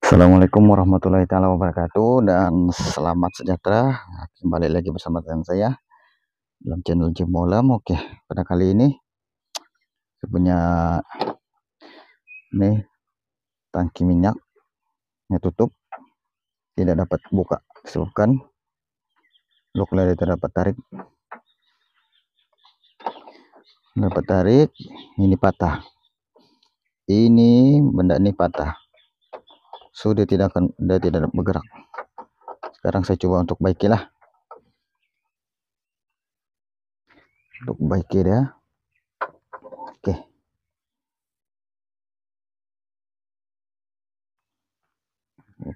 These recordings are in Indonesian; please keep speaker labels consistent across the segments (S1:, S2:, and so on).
S1: Assalamualaikum warahmatullahi taala wabarakatuh dan selamat sejahtera. Kembali lagi bersama dengan saya dalam channel Jim Molam. Oke, pada kali ini saya punya nih tangki minyaknya tutup, tidak dapat buka disebabkan lock led tidak dapat tarik, ini patah. Ini benda ini patah. So dia tidak bergerak. Sekarang saya coba untuk baikilah. Untuk baiki dia. Oke.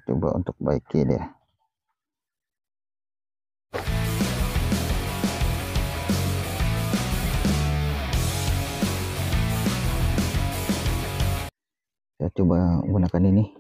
S1: Coba untuk baiki dia. Saya coba gunakan ini.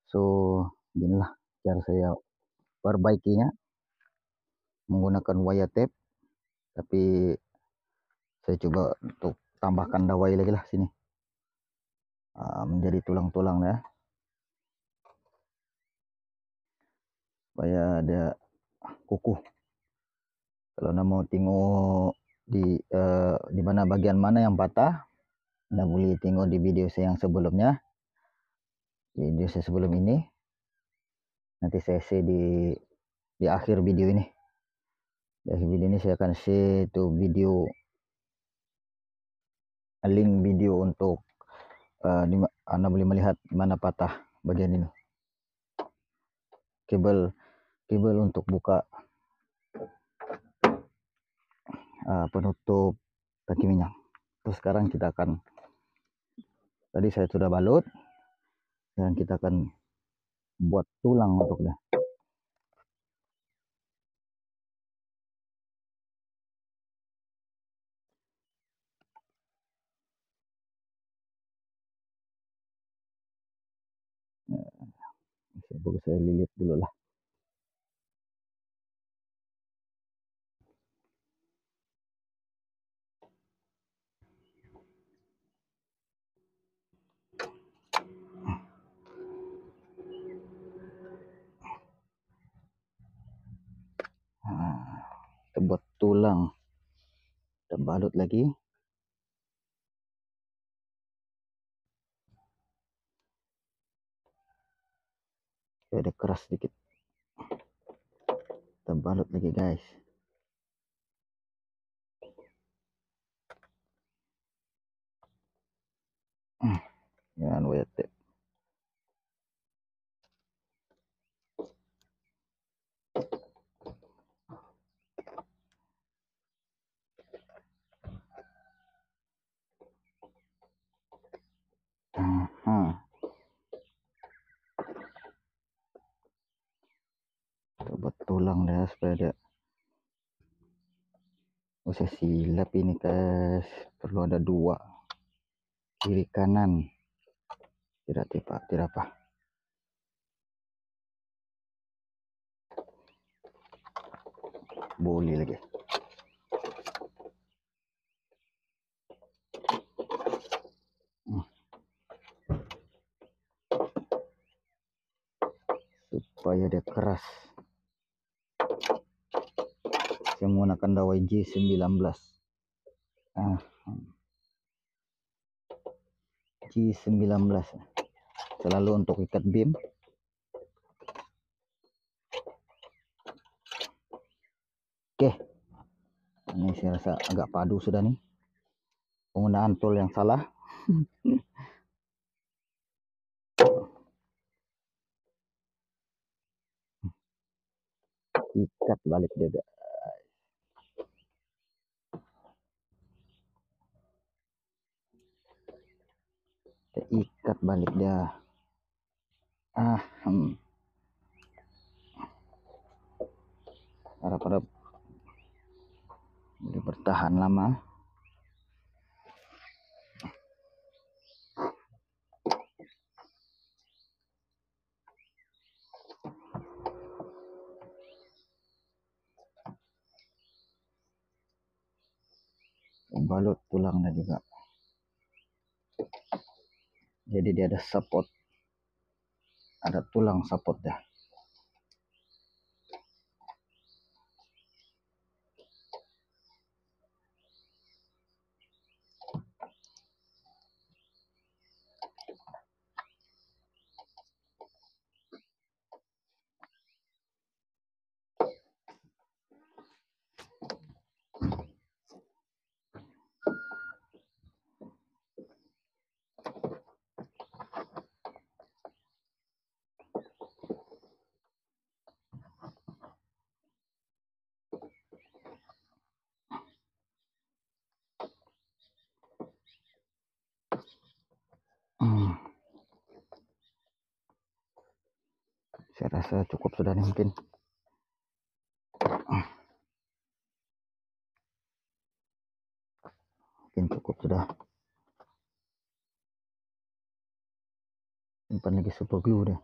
S1: So, inilah cara saya perbaikinya menggunakan wire tape, tapi saya coba untuk tambahkan dawai lagi lah sini, menjadi tulang-tulang ya, supaya ada kukuh. Kalau Anda mau tengok di mana bagian mana yang patah, Anda boleh tengok di video saya yang sebelumnya, video saya sebelum ini. Nanti saya share di akhir video ini. Di akhir video ini saya akan share itu video, link video untuk Anda boleh melihat mana patah bagian ini. Kabel untuk buka penutup tangki minyak. Terus sekarang kita akan, tadi saya sudah balut, dan kita akan buat tulang untuknya. Saya lilit dulu lah. Kita buat tulang, kita balut lagi. Ada keras sedikit, kita balut lagi guys. Jangan wire tape. Kita buat tulang dah supaya ada. Saya silap ini guys, perlu ada dua, kiri kanan. Tidak apa. Boleh lagi. Supaya dia keras. Saya menggunakan dawai G19. G19 selalu untuk ikat beam. Oke, Ini saya rasa agak padu sudah nih. Penggunaan tool yang salah. Ikat balik dia, guys. Kita ikat balik dia. Harap-harap boleh bertahan lama. Balut tulangnya juga, jadi dia ada support, ada tulang support dah. Saya rasa cukup sudah nih, mungkin cukup sudah. Simpan lagi super glue deh.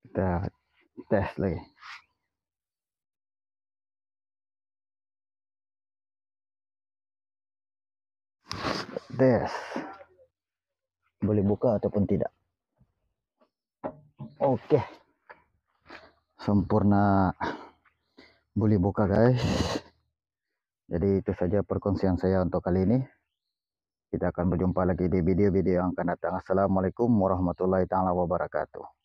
S1: Kita tes lagi. Tes. Boleh buka ataupun tidak. Oke. Sempurna. Boleh buka, guys. Jadi itu saja perkongsian saya untuk kali ini. Kita akan berjumpa lagi di video-video yang akan datang. Assalamualaikum warahmatullahi wabarakatuh.